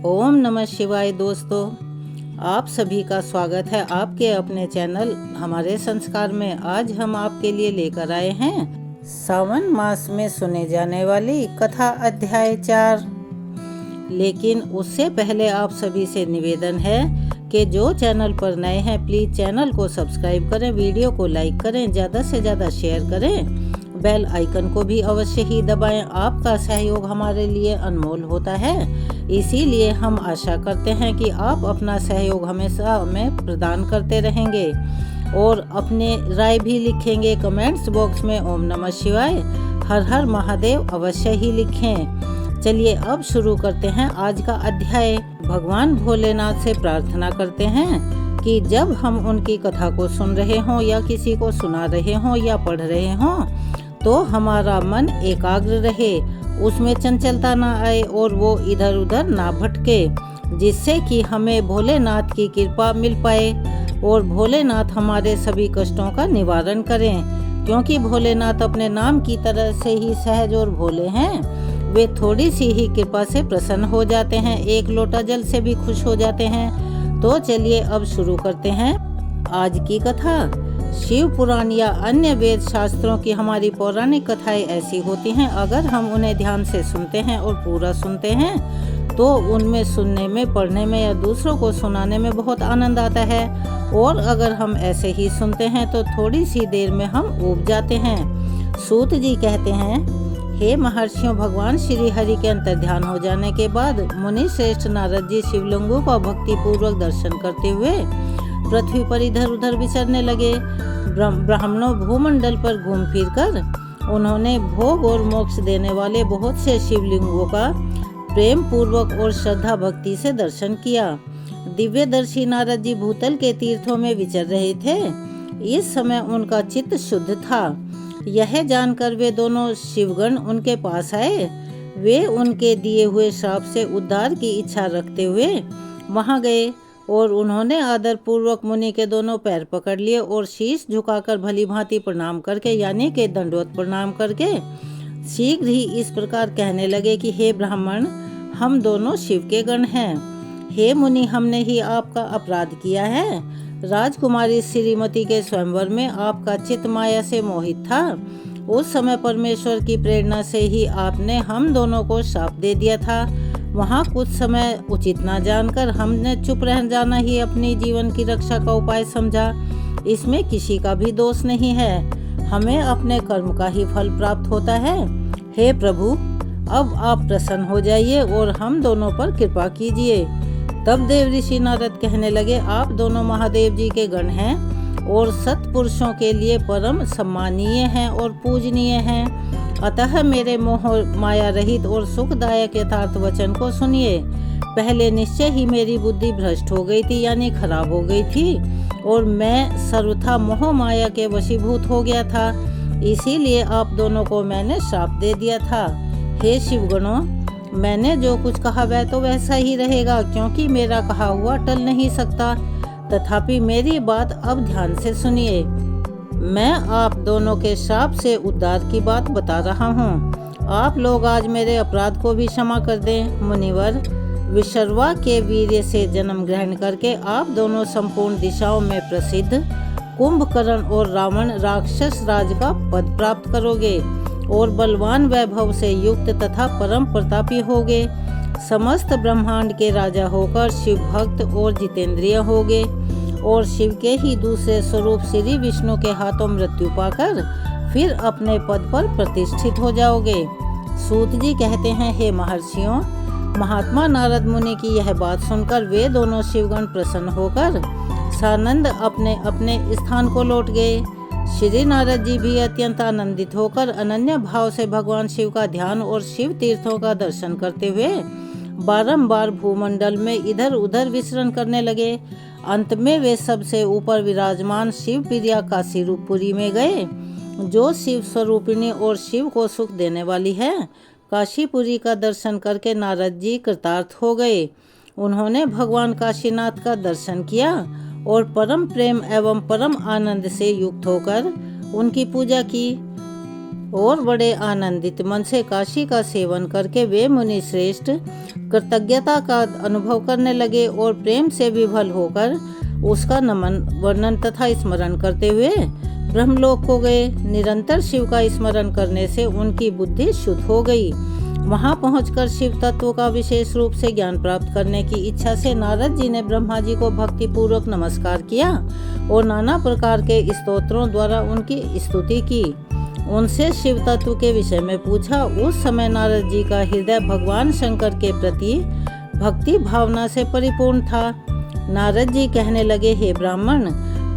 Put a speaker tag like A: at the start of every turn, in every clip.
A: ओम नमः शिवाय। दोस्तों, आप सभी का स्वागत है आपके अपने चैनल हमारे संस्कार में। आज हम आपके लिए लेकर आए हैं सावन मास में सुने जाने वाली कथा अध्याय 4। लेकिन उससे पहले आप सभी से निवेदन है कि जो चैनल पर नए हैं प्लीज़ चैनल को सब्सक्राइब करें, वीडियो को लाइक करें, ज़्यादा से ज़्यादा शेयर करें, बेल आइकन को भी अवश्य ही दबाएं। आपका सहयोग हमारे लिए अनमोल होता है, इसीलिए हम आशा करते हैं कि आप अपना सहयोग हमेशा हमें प्रदान करते रहेंगे और अपने राय भी लिखेंगे कमेंट्स बॉक्स में। ओम नमः शिवाय, हर हर महादेव अवश्य ही लिखें। चलिए अब शुरू करते हैं आज का अध्याय। भगवान भोलेनाथ से प्रार्थना करते हैं कि जब हम उनकी कथा को सुन रहे हों या किसी को सुना रहे हों या पढ़ रहे हों तो हमारा मन एकाग्र रहे, उसमें चंचलता ना आए और वो इधर उधर ना भटके, जिससे कि हमें भोलेनाथ की कृपा मिल पाए और भोलेनाथ हमारे सभी कष्टों का निवारण करें। क्योंकि भोलेनाथ अपने नाम की तरह से ही सहज और भोले हैं। वे थोड़ी सी ही कृपा से प्रसन्न हो जाते हैं, एक लोटा जल से भी खुश हो जाते हैं। तो चलिए अब शुरू करते हैं आज की कथा। शिव पुराण या अन्य वेद शास्त्रों की हमारी पौराणिक कथाएं ऐसी होती हैं, अगर हम उन्हें ध्यान से सुनते हैं और पूरा सुनते हैं तो उनमें सुनने में, पढ़ने में या दूसरों को सुनाने में बहुत आनंद आता है। और अगर हम ऐसे ही सुनते हैं तो थोड़ी सी देर में हम ऊब जाते हैं। सूत जी कहते हैं, हे महर्षियों, भगवान श्री हरि के अंतर्ध्यान हो जाने के बाद मुनि श्रेष्ठ नारद जी शिवलिंगों का भक्ति पूर्वक दर्शन करते हुए पृथ्वी पर इधर उधर विचरने लगे। ब्राह्मणों भूमंडल पर घूम फिर कर उन्होंने भोग और मोक्ष देने वाले बहुत से शिवलिंगों का प्रेम पूर्वक और श्रद्धा भक्ति से दर्शन किया। दिव्यदर्शी नारद जी भूतल के तीर्थों में विचर रहे थे। इस समय उनका चित्त शुद्ध था। यह जानकर वे दोनों शिवगण उनके पास आए। वे उनके दिए हुए श्राप से उद्धार की इच्छा रखते हुए वहां गए और उन्होंने आदर पूर्वक मुनि के दोनों पैर पकड़ लिए और शीश झुकाकर भली भांति प्रणाम करके, यानी के दंडवत प्रणाम करके, शीघ्र ही इस प्रकार कहने लगे कि हे ब्राह्मण, हम दोनों शिव के गण हैं। हे मुनि, हमने ही आपका अपराध किया है। राजकुमारी श्रीमती के स्वयंवर में आपका चित्त माया से मोहित था। उस समय परमेश्वर की प्रेरणा से ही आपने हम दोनों को श्राप दे दिया था। वहाँ कुछ समय उचित न जानकर हमने चुप रह जाना ही अपनी जीवन की रक्षा का उपाय समझा। इसमें किसी का भी दोष नहीं है, हमें अपने कर्म का ही फल प्राप्त होता है। हे प्रभु, अब आप प्रसन्न हो जाइए और हम दोनों पर कृपा कीजिए। तब देव ऋषि नारद कहने लगे, आप दोनों महादेव जी के गण हैं और सत्पुरुषों के लिए परम सम्मानीय हैं और पूजनीय हैं। अतः मेरे मोह माया रहित और सुखदायक यथार्थ वचन को सुनिए। पहले निश्चय ही मेरी बुद्धि भ्रष्ट हो गई थी, यानी खराब हो गई थी, और मैं सर्वथा मोह माया के वशीभूत हो गया था। इसीलिए आप दोनों को मैंने श्राप दे दिया था। हे शिवगणों, मैंने जो कुछ कहा वह तो वैसा ही रहेगा, क्योंकि मेरा कहा हुआ टल नहीं सकता। तथापि मेरी बात अब ध्यान से सुनिए। मैं आप दोनों के श्राप से उद्धार की बात बता रहा हूँ। आप लोग आज मेरे अपराध को भी क्षमा कर दें। मुनिवर, विशर्वा के वीर्य से जन्म ग्रहण करके आप दोनों संपूर्ण दिशाओं में प्रसिद्ध कुंभकर्ण और रावण राक्षस राज का पद प्राप्त करोगे और बलवान वैभव से युक्त तथा परम प्रतापी होगे। समस्त ब्रह्मांड के राजा होकर शिव भक्त और जितेंद्रिय होगे और शिव के ही दूसरे स्वरूप श्री विष्णु के हाथों मृत्यु पाकर फिर अपने पद पर प्रतिष्ठित हो जाओगे। सूत जी कहते हैं, हे महर्षियों, महात्मा नारद मुनि की यह बात सुनकर वे दोनों शिवगण प्रसन्न होकर सानंद अपने अपने स्थान को लौट गए। श्री नारद जी भी अत्यंत आनंदित होकर अनन्य भाव से भगवान शिव का ध्यान और शिव तीर्थों का दर्शन करते हुए बारंबार भूमंडल में इधर उधर विचरण करने लगे। अंत में वे सबसे ऊपर विराजमान शिव प्रिया काशीपुरी में गए, जो शिव स्वरूपिणी और शिव को सुख देने वाली है। काशीपुरी का दर्शन करके नारद जी कृतार्थ हो गए। उन्होंने भगवान काशीनाथ का दर्शन किया और परम प्रेम एवं परम आनंद से युक्त होकर उनकी पूजा की। और बड़े आनंदित मन से काशी का सेवन करके वे मुनि श्रेष्ठ कृतज्ञता का अनुभव करने लगे और प्रेम से विभल होकर उसका नमन वर्णन तथा स्मरण करते हुए ब्रह्मलोक को गए। निरंतर शिव का स्मरण करने से उनकी बुद्धि शुद्ध हो गई। वहां पहुंचकर शिव तत्व का विशेष रूप से ज्ञान प्राप्त करने की इच्छा से नारद जी ने ब्रह्मा जी को भक्ति पूर्वक नमस्कार किया और नाना प्रकार के स्तोत्रों द्वारा उनकी स्तुति की। उनसे शिव तत्व के विषय में पूछा। उस समय नारद जी का हृदय भगवान शंकर के प्रति भक्ति भावना से परिपूर्ण था। नारद जी कहने लगे, हे ब्राह्मण,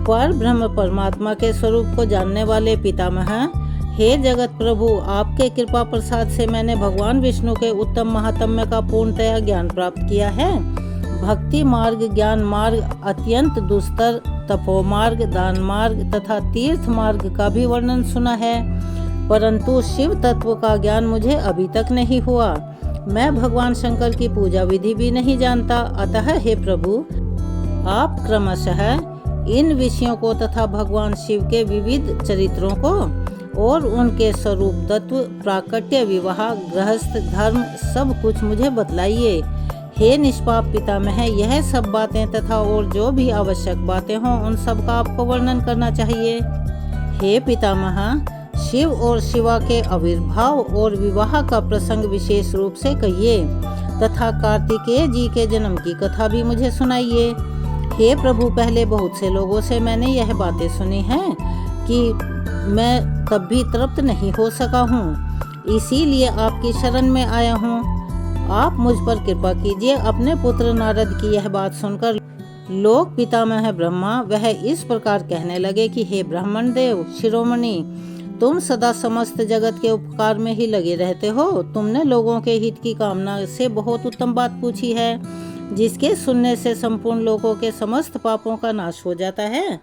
A: पर ब्रह्म परमात्मा के स्वरूप को जानने वाले पितामह, हे जगत प्रभु, आपके कृपा प्रसाद से मैंने भगवान विष्णु के उत्तम महात्म्य का पूर्णतया ज्ञान प्राप्त किया है। भक्ति मार्ग, ज्ञान मार्ग, अत्यंत दुस्तर तपोमार्ग, दान मार्ग तथा तीर्थ मार्ग का भी वर्णन सुना है, परंतु शिव तत्व का ज्ञान मुझे अभी तक नहीं हुआ। मैं भगवान शंकर की पूजा विधि भी नहीं जानता। अतः हे प्रभु, आप क्रमशः इन विषयों को तथा भगवान शिव के विविध चरित्रों को और उनके स्वरूप तत्व, प्राकट्य, विवाह, गृहस्थ धर्म सब कुछ मुझे बतलाइए। हे निष्पाप पितामह, यह सब बातें तथा और जो भी आवश्यक बातें हों उन सब का आपको वर्णन करना चाहिए। हे पितामह, शिव और शिवा के आविर्भाव और विवाह का प्रसंग विशेष रूप से कहिए तथा कार्तिकेय जी के जन्म की कथा भी मुझे सुनाइए। हे प्रभु, पहले बहुत से लोगों से मैंने यह बातें सुनी हैं कि मैं तब भी तृप्त नहीं हो सका हूँ, इसीलिए आपकी शरण में आया हूँ। आप मुझ पर कृपा कीजिए। अपने पुत्र नारद की यह बात सुनकर लोक पितामह ब्रह्मा वह इस प्रकार कहने लगे कि हे ब्राह्मण देव शिरोमणि, तुम सदा समस्त जगत के उपकार में ही लगे रहते हो। तुमने लोगों के हित की कामना से बहुत उत्तम बात पूछी है, जिसके सुनने से संपूर्ण लोगों के समस्त पापों का नाश हो जाता है।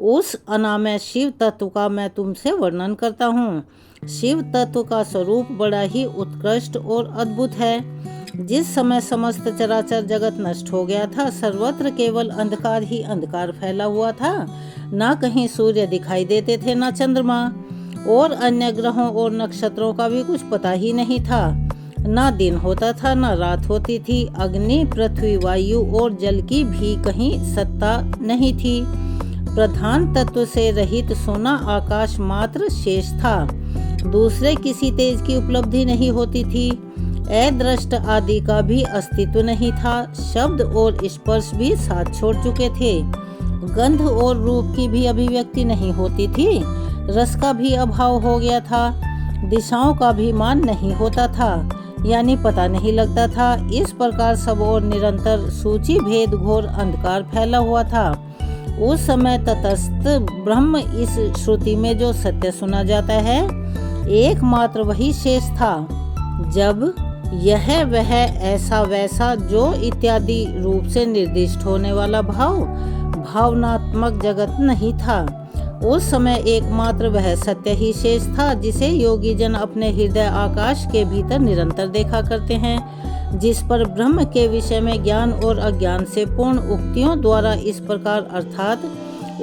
A: उस अनामय शिव तत्व का मैं तुमसे वर्णन करता हूँ। शिव तत्व का स्वरूप बड़ा ही उत्कृष्ट और अद्भुत है। जिस समय समस्त चराचर जगत नष्ट हो गया था, सर्वत्र केवल अंधकार ही अंधकार फैला हुआ था। न कहीं सूर्य दिखाई देते थे, न चंद्रमा, और अन्य ग्रहों और नक्षत्रों का भी कुछ पता ही नहीं था। न दिन होता था, न रात होती थी। अग्नि, पृथ्वी, वायु और जल की भी कहीं सत्ता नहीं थी। प्रधान तत्व से रहित सोना आकाश मात्र शेष था। दूसरे किसी तेज की उपलब्धि नहीं होती थी। अदृष्ट आदि का भी अस्तित्व नहीं था। शब्द और स्पर्श भी साथ छोड़ चुके थे। गंध और रूप की भी अभिव्यक्ति नहीं होती थी। रस का भी अभाव हो गया था। दिशाओं का भी मान नहीं होता था, यानी पता नहीं लगता था। इस प्रकार सब और निरंतर सूची भेद घोर अंधकार फैला हुआ था। उस समय तटस्थ ब्रह्म, इस श्रुति में जो सत्य सुना जाता है, एकमात्र वही शेष था। जब यह वह ऐसा वैसा जो इत्यादि रूप से निर्दिष्ट होने वाला भावनात्मक जगत नहीं था। उस समय एकमात्र वह सत्य ही शेष था, जिसे योगी जन अपने हृदय आकाश के भीतर निरंतर देखा करते हैं, जिस पर ब्रह्म के विषय में ज्ञान और अज्ञान से पूर्ण उक्तियों द्वारा इस प्रकार अर्थात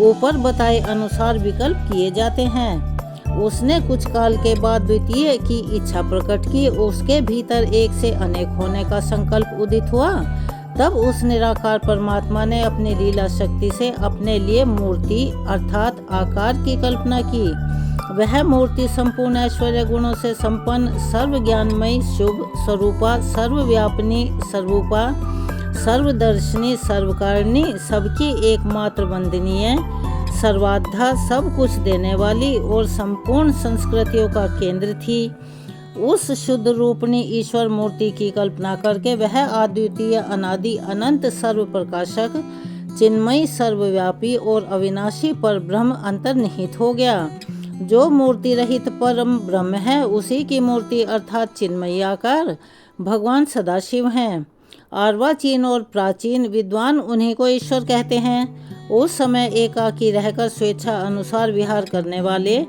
A: ऊपर बताए अनुसार विकल्प किए जाते हैं। उसने कुछ काल के बाद द्वितीय की इच्छा प्रकट की। उसके भीतर एक से अनेक होने का संकल्प उदित हुआ। तब उस निराकार परमात्मा ने अपनी लीला शक्ति से अपने लिए मूर्ति अर्थात आकार की कल्पना की। वह मूर्ति संपूर्ण ऐश्वर्य गुणों से संपन्न, सर्व ज्ञानमयी, शुभ स्वरूपा, सर्वव्यापिनी, सर्वरूपा, सर्वदर्शिनी, सर्वकारिणी, सबकी एकमात्र वंदनीय, सर्वाधा, सब कुछ देने वाली और संपूर्ण संस्कृतियों का केंद्र थी। उस शुद्ध रूपणी ईश्वर मूर्ति की कल्पना करके वह अद्वितीय, अनादि, अनंत, सर्व प्रकाशक, चिन्मयी, सर्वव्यापी और अविनाशी पर ब्रह्म अंतर्निहित हो गया। जो मूर्ति रहित परम ब्रह्म है, उसी की मूर्ति अर्थात चिन्मयी आकार भगवान सदाशिव हैं। अर्वाचीन और प्राचीन विद्वान उन्हीं को ईश्वर कहते हैं। उस समय एकाकी रहकर स्वेच्छा अनुसार विहार करने वाले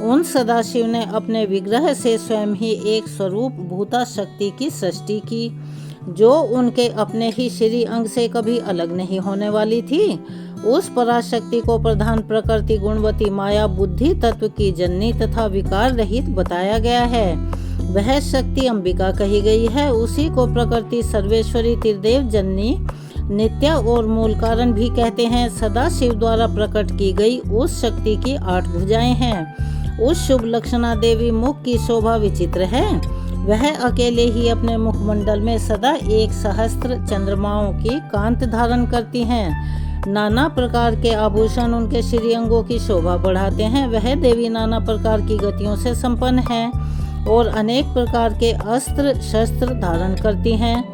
A: उन सदाशिव ने अपने विग्रह से स्वयं ही एक स्वरूप भूता शक्ति की सृष्टि की, जो उनके अपने ही श्री अंग से कभी अलग नहीं होने वाली थी। उस पराशक्ति को प्रधान प्रकृति गुणवती माया बुद्धि तत्व की जननी तथा विकार रहित बताया गया है। वह शक्ति अंबिका कही गई है। उसी को प्रकृति सर्वेश्वरी त्रिदेव जननी नित्या और मूल कारण भी कहते हैं। सदा शिव द्वारा प्रकट की गई उस शक्ति की 8 भुजाएं हैं। उस शुभ लक्षणा देवी मुख की शोभा विचित्र है। वह अकेले ही अपने मुखमंडल में सदा 1 सहस्त्र चंद्रमाओं की कांत धारण करती हैं। नाना प्रकार के आभूषण उनके श्रीअंगों की शोभा बढ़ाते हैं। वह देवी नाना प्रकार की गतियों से संपन्न है और अनेक प्रकार के अस्त्र शस्त्र धारण करती हैं।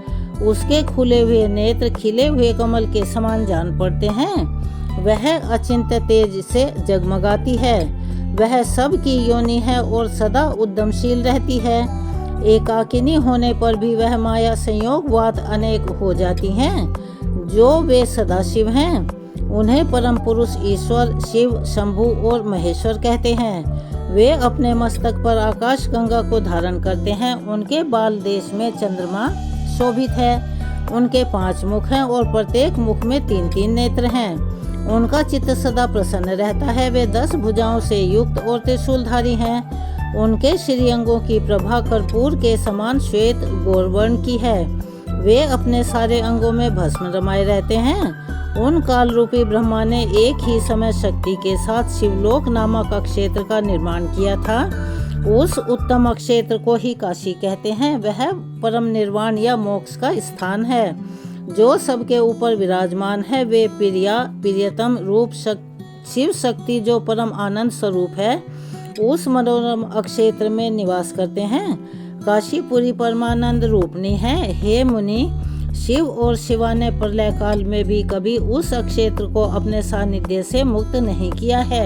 A: उसके खुले हुए नेत्र खिले हुए कमल के समान जान पड़ते हैं। वह अचिंत्य तेज से जगमगाती है। वह सब की योनि है और सदा उद्यमशील रहती है। एकाकिनी होने पर भी वह माया संयोगवाद अनेक हो जाती हैं। जो वे सदाशिव हैं उन्हें परम पुरुष ईश्वर शिव शंभु और महेश्वर कहते हैं। वे अपने मस्तक पर आकाश गंगा को धारण करते हैं। उनके बाल देश में चंद्रमा शोभित है। उनके 5 मुख हैं और प्रत्येक मुख में 3-3 नेत्र हैं। उनका चित्त सदा प्रसन्न रहता है। वे 10 भुजाओं से युक्त और त्रिशूलधारी हैं। उनके श्रीअंगों की प्रभा कर्पूर के समान श्वेत गौरवर्ण की है। वे अपने सारे अंगों में भस्म रमाए रहते हैं। उन काल रूपी ब्रह्मा ने एक ही समय शक्ति के साथ शिवलोक नामक अक्षेत्र का निर्माण किया था। उस उत्तम अक्षेत्र को ही काशी कहते हैं। वह परम निर्वाण या मोक्ष का स्थान है जो सबके ऊपर विराजमान है। वे प्रियतम रूप शिव शक्ति जो परम आनंद स्वरूप है उस मनोरम अक्षेत्र में निवास करते हैं। काशीपुरी परमानंद रूपनी है। हे मुनि, शिव और शिवा ने प्रलय काल में भी कभी उस अक्षेत्र को अपने सानिध्य से मुक्त नहीं किया है।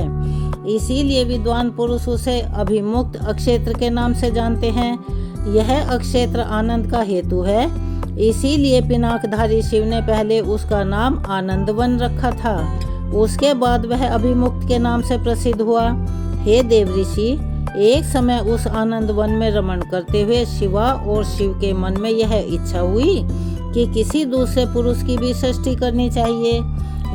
A: इसीलिए विद्वान पुरुष उसे अभिमुक्त अक्षेत्र के नाम से जानते हैं। यह अक्षेत्र आनंद का हेतु है। इसीलिए पिनाकधारी शिव ने पहले उसका नाम आनंदवन रखा था। उसके बाद वह अभिमुक्त के नाम से प्रसिद्ध हुआ। हे देव ऋषि, एक समय उस आनंद वन में रमण करते हुए शिवा और शिव के मन में यह इच्छा हुई कि किसी दूसरे पुरुष की भी सृष्टि करनी चाहिए।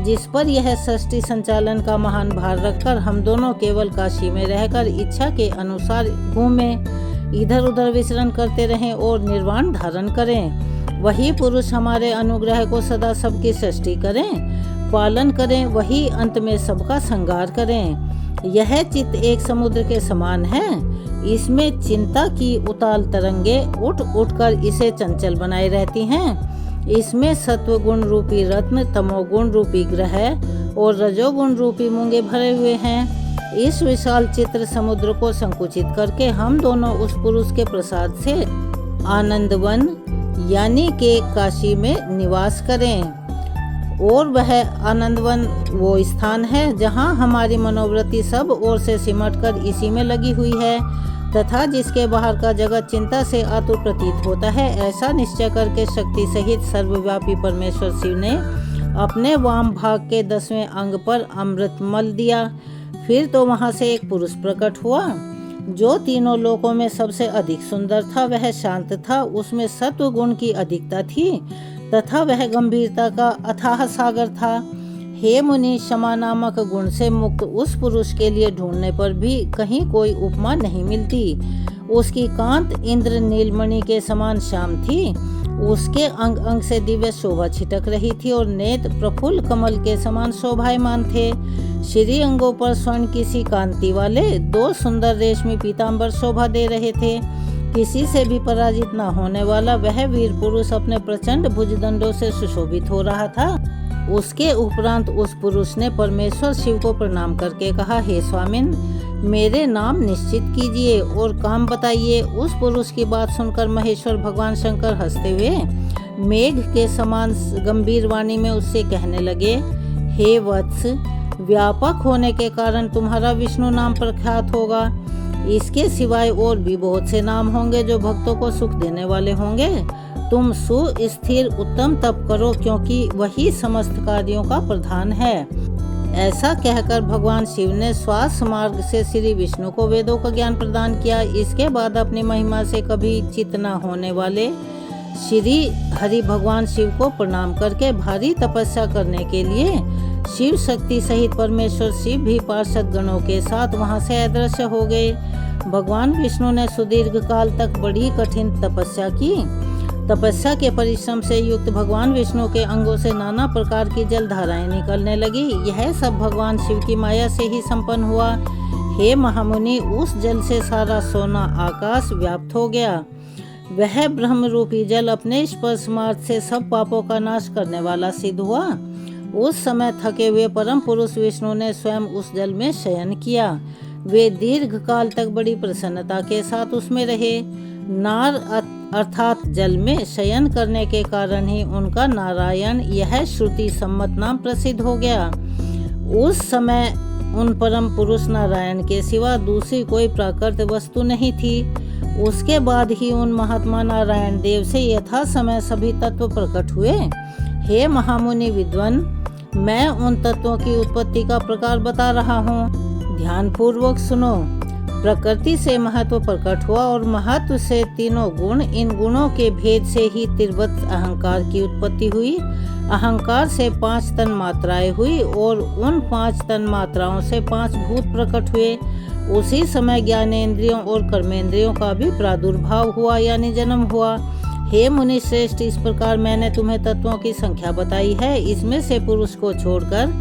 A: जिस पर यह सृष्टि संचालन का महान भार रखकर हम दोनों केवल काशी में रहकर इच्छा के अनुसार घूमें, इधर उधर विचरण करते रहें और निर्वाण धारण करें। वही पुरुष हमारे अनुग्रह को सदा सबकी सृष्टि करें, पालन करें, वही अंत में सबका संहार करें। यह चित्त एक समुद्र के समान है। इसमें चिंता की उताल तरंगे उठ उठकर इसे चंचल बनाए रहती हैं। इसमें सत्व गुण रूपी रत्न, तमोगुण रूपी ग्रह और रजोगुण रूपी मूंगे भरे हुए हैं। इस विशाल चित्र समुद्र को संकुचित करके हम दोनों उस पुरुष के प्रसाद से आनंदवन यानी के काशी में निवास करें। और वह आनंदवन वो स्थान है जहाँ हमारी मनोवृत्ति सब ओर से सिमटकर इसी में लगी हुई है तथा जिसके बाहर का जगत चिंता से आतुर प्रतीत होता है। ऐसा निश्चय करके शक्ति सहित सर्वव्यापी परमेश्वर शिव ने अपने वाम भाग के 10वें अंग पर अमृत मल दिया। फिर तो वहाँ से एक पुरुष प्रकट हुआ जो तीनों लोकों में सबसे अधिक सुंदर था। वह शांत था, उसमें सत्व गुण की अधिकता थी तथा वह गंभीरता का अथाह सागर था। हे मुनि, क्षमा नामक गुण से मुक्त उस पुरुष के लिए ढूंढने पर भी कहीं कोई उपमा नहीं मिलती। उसकी कांत इंद्र नीलमणि के समान श्याम थी। उसके अंग अंग से दिव्य शोभा छिटक रही थी और नेत्र प्रफुल्ल कमल के समान शोभायमान थे। श्री अंगों पर स्वर्ण की सी कांति वाले 2 सुंदर रेशमी पीताम्बर शोभा दे रहे थे। किसी से भी पराजित न होने वाला वह वीर पुरुष अपने प्रचंड भुजदंडों से सुशोभित हो रहा था। उसके उपरांत उस पुरुष ने परमेश्वर शिव को प्रणाम करके कहा, हे स्वामिन, मेरे नाम निश्चित कीजिए और काम बताइए। उस पुरुष की बात सुनकर महेश्वर भगवान शंकर हंसते हुए मेघ के समान गंभीर वाणी में उससे कहने लगे, हे वत्स, व्यापक होने के कारण तुम्हारा विष्णु नाम प्रख्यात होगा। इसके सिवाय और भी बहुत से नाम होंगे जो भक्तों को सुख देने वाले होंगे। तुम सुस्थिर उत्तम तप करो क्योंकि वही समस्त कार्यों का प्रधान है। ऐसा कहकर भगवान शिव ने श्वास मार्ग से श्री विष्णु को वेदों का ज्ञान प्रदान किया। इसके बाद अपनी महिमा से कभी चित न होने वाले श्री हरि भगवान शिव को प्रणाम करके भारी तपस्या करने के लिए शिव शक्ति सहित परमेश्वर शिव भी पार्षद गणों के साथ वहां से अदृश्य हो गए। भगवान विष्णु ने सुदीर्घ काल तक बड़ी कठिन तपस्या की। तपस्या के परिश्रम से युक्त भगवान विष्णु के अंगों से नाना प्रकार की जल धाराएं निकलने लगी। यह सब भगवान शिव की माया से ही संपन्न हुआ। हे महामुनि, उस जल से सारा सोना आकाश व्याप्त हो गया। वह ब्रह्म रूपी जल अपने स्पर्श मार्ग से सब पापों का नाश करने वाला सिद्ध हुआ। उस समय थके हुए परम पुरुष विष्णु ने स्वयं उस जल में शयन किया। वे दीर्घ काल तक बड़ी प्रसन्नता के साथ उसमें रहे। नार अर्थात जल में शयन करने के कारण ही उनका नारायण यह श्रुति सम्मत नाम प्रसिद्ध हो गया। उस समय उन परम पुरुष नारायण के सिवा दूसरी कोई प्राकृत वस्तु नहीं थी। उसके बाद ही उन महात्मा नारायण देव से यथा समय सभी तत्व प्रकट हुए। हे महामुनि विद्वान, मैं उन तत्वों की उत्पत्ति का प्रकार बता रहा हूँ, ध्यान पूर्वक सुनो। प्रकृति से महत्व प्रकट हुआ और महत्व से तीनों गुण, इन गुणों के भेद से ही तिर्वत अहंकार की उत्पत्ति हुई। अहंकार से 5 तन मात्राएं हुई और उन 5 तन मात्राओं से 5 भूत प्रकट हुए। उसी समय ज्ञानेंद्रियों और कर्मेंद्रियों का भी प्रादुर्भाव हुआ यानी जन्म हुआ। हे मुनि श्रेष्ठ, इस प्रकार मैंने तुम्हें तत्वों की संख्या बताई है। इसमें से पुरुष को छोड़कर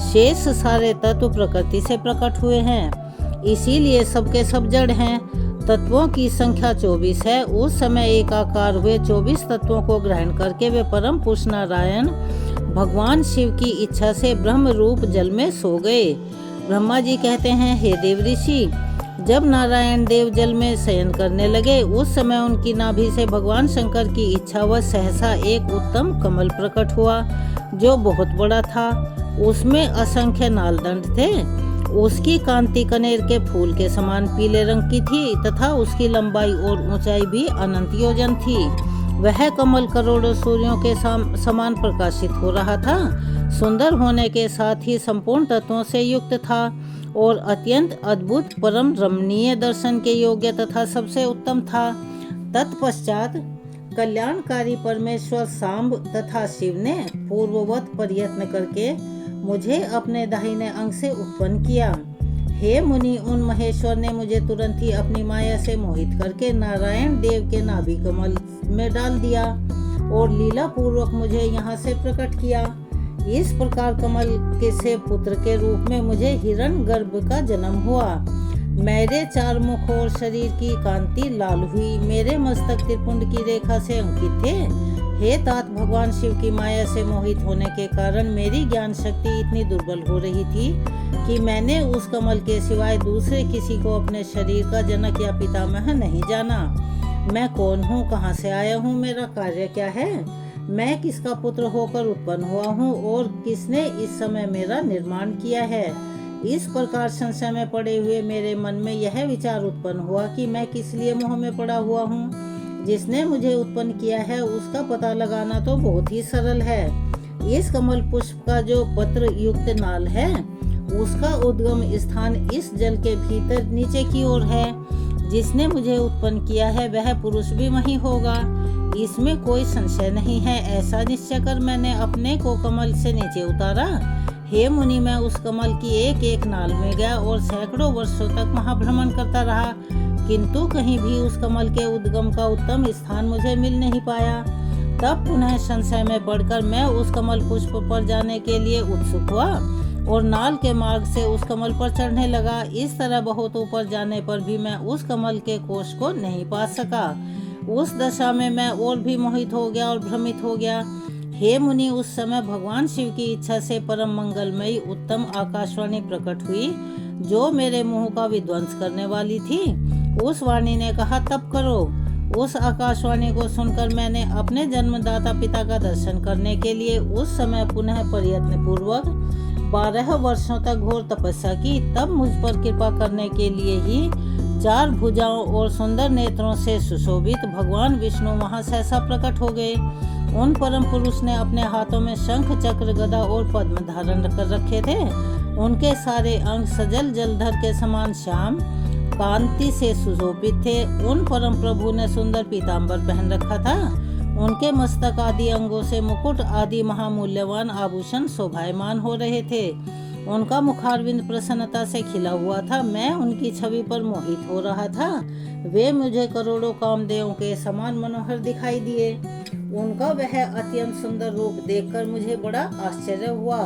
A: शेष सारे तत्व प्रकृति से प्रकट हुए हैं, इसीलिए सबके सब जड़ हैं। तत्वों की संख्या 24 है। उस समय एकाकार हुए 24 तत्वों को ग्रहण करके वे परम पुरुष नारायण भगवान शिव की इच्छा से ब्रह्म रूप जल में सो गए। ब्रह्मा जी कहते हैं, हे देव ऋषि, जब नारायण देव जल में शयन करने लगे उस समय उनकी नाभि से भगवान शंकर की इच्छा व सहसा एक उत्तम कमल प्रकट हुआ जो बहुत बड़ा था। उसमें असंख्य नालदंड थे। उसकी कांति कनेर के फूल के समान पीले रंग की थी तथा उसकी लंबाई और ऊंचाई भी अनंत योजन थी। वह कमल करोड़ों सूर्यों के समान प्रकाशित हो रहा था। सुंदर होने के साथ ही संपूर्ण तत्वों से युक्त था और अत्यंत अद्भुत, परम रमणीय, दर्शन के योग्य तथा सबसे उत्तम था। तत्पश्चात कल्याणकारी परमेश्वर सांब तथा शिव ने पूर्ववत प्रयत्न करके मुझे अपने दाहिने अंग से उत्पन्न किया। हे मुनि, उन महेश्वर ने मुझे तुरंत ही अपनी माया से मोहित करके नारायण देव के नाभि कमल में डाल दिया और लीला पूर्वक मुझे यहाँ से प्रकट किया। इस प्रकार कमल के से पुत्र के रूप में मुझे हिरण गर्भ का जन्म हुआ। मेरे 4 मुख और शरीर की कांति लाल हुई। मेरे मस्तक त्रिपुंड की रेखा से अंकित थे। हे तात, भगवान शिव की माया से मोहित होने के कारण मेरी ज्ञान शक्ति इतनी दुर्बल हो रही थी कि मैंने उस कमल के सिवाय दूसरे किसी को अपने शरीर का जनक या पितामह नहीं जाना। मैं कौन हूँ, कहाँ से आया हूँ, मेरा कार्य क्या है, मैं किसका पुत्र होकर उत्पन्न हुआ हूँ और किसने इस समय मेरा निर्माण किया है। इस प्रकार संशय में पड़े हुए मेरे मन में यह विचार उत्पन्न हुआ कि मैं किस लिए मोह में पड़ा हुआ हूँ। जिसने मुझे उत्पन्न किया है उसका पता लगाना तो बहुत ही सरल है। इस कमल पुष्प का जो पत्र युक्त नाल है उसका उद्गम स्थान इस जल के भीतर नीचे की ओर है। जिसने मुझे उत्पन्न किया है वह पुरुष भी वही होगा, इसमें कोई संशय नहीं है। ऐसा निश्चय कर मैंने अपने को कमल से नीचे उतारा। हे मुनि, मैं उस कमल की एक एक नाल में गया और सैकड़ों वर्षों तक वहां भ्रमण करता रहा, किंतु कहीं भी उस कमल के उद्गम का उत्तम स्थान मुझे मिल नहीं पाया। तब पुनः संशय में पड़कर मैं उस कमल पुष्प पर जाने के लिए उत्सुक हुआ और नाल के मार्ग से उस कमल पर चढ़ने लगा। इस तरह बहुत ऊपर जाने पर भी मैं उस कमल के कोश को नहीं पा सका। उस दशा में मैं और भी मोहित हो गया और भ्रमित हो गया। हे मुनि, उस समय भगवान शिव की इच्छा से परम मंगलमयी उत्तम आकाशवाणी प्रकट हुई जो मेरे मुंह का विध्वंस करने वाली थी। उस वाणी ने कहा, तप करो। उस आकाशवाणी को सुनकर मैंने अपने जन्मदाता पिता का दर्शन करने के लिए उस समय पुनः प्रयत्न पूर्वक 12 वर्षों तक घोर तपस्या की। तब मुझ पर कृपा करने के लिए ही 4 भुजाओं और सुंदर नेत्रों से सुशोभित भगवान विष्णु वहां सहसा प्रकट हो गए। उन परम पुरुष ने अपने हाथों में शंख, चक्र, गदा और पद्म धारण कर रखे थे। उनके सारे अंग सजल जलधर के समान श्याम कांति से सुशोभित थे। उन परम प्रभु ने सुंदर पीताम्बर पहन रखा था। उनके मस्तक आदि अंगों से मुकुट आदि महामूल्यवान आभूषण शोभायमान हो रहे थे। उनका मुखारविंद प्रसन्नता से खिला हुआ था। मैं उनकी छवि पर मोहित हो रहा था। वे मुझे करोड़ों कामदेवों के समान मनोहर दिखाई दिए। उनका वह अत्यंत सुंदर रूप देखकर मुझे बड़ा आश्चर्य हुआ।